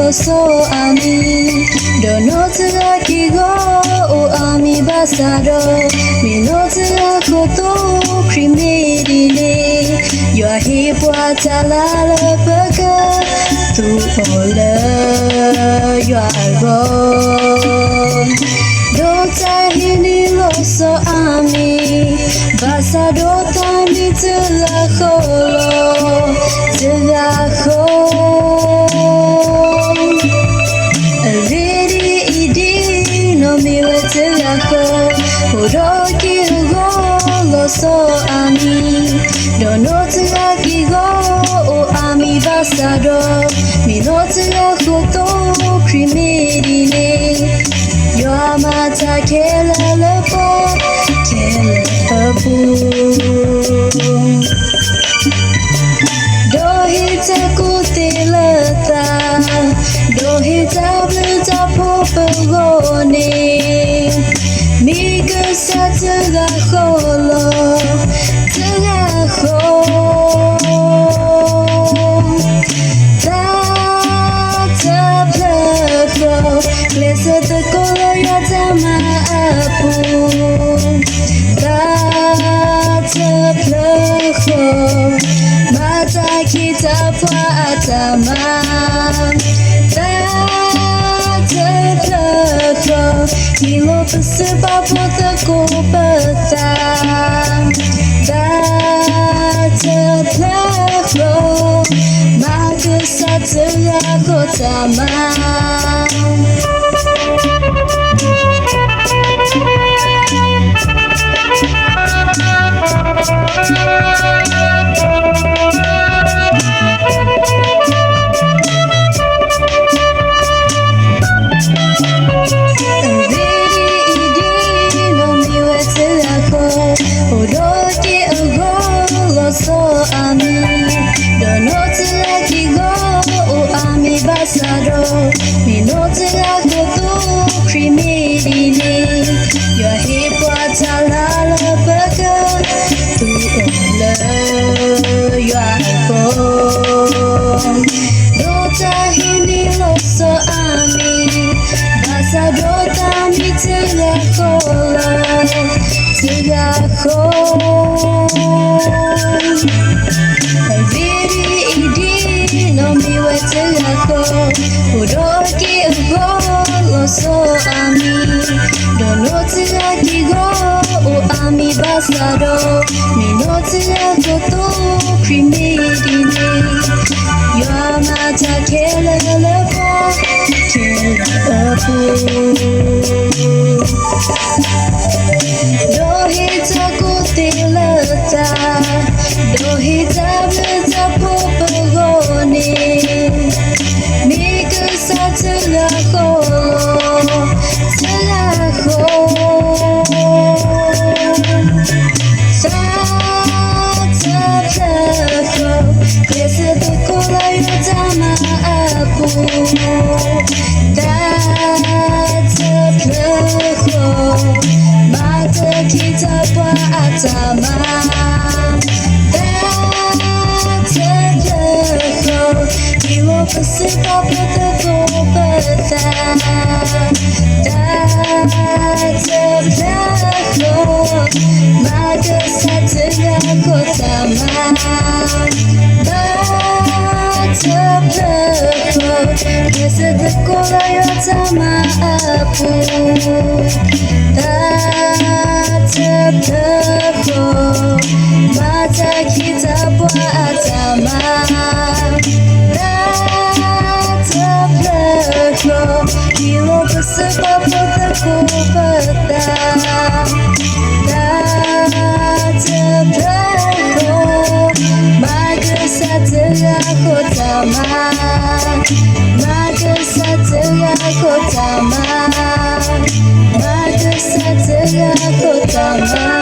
So ami dono tira kigo o ami basado mino tira koto primedine yo hi puatala la baka tu ola yo algo do tahini lo so ami basado tami tira kholo tira kholo so ami dono tira kigo o ami basado mino tira koto primedine yo amata kela lepo do hita kutilata do hita bluta popegone Miga sa tira kholo ta ta plako klesa te kola ya tama apu ta ta plako mata kita pa atama ta ta plako Kilo pesebab foto ku petang tak terpeluk maka satu aku tamam so ami dono tira kigo o ami basado mino tira koto primedine yo hi puatala la baka tu ola yo algo do tahini lo so ami basado tami tira kholo tira kholo so ami dono tira kigo o ami basado mino tira koto primedine yo amata kela lepo do hita kutilata do hita bluta popegone Miga sa tira kholo mata kita pa atama Kilo pesebab foto ku petang tak terpeluk maka satu aku tamam terpeluk biasa sekolah ya sama apu tak terpeluk bersama, maka saat aku tamat.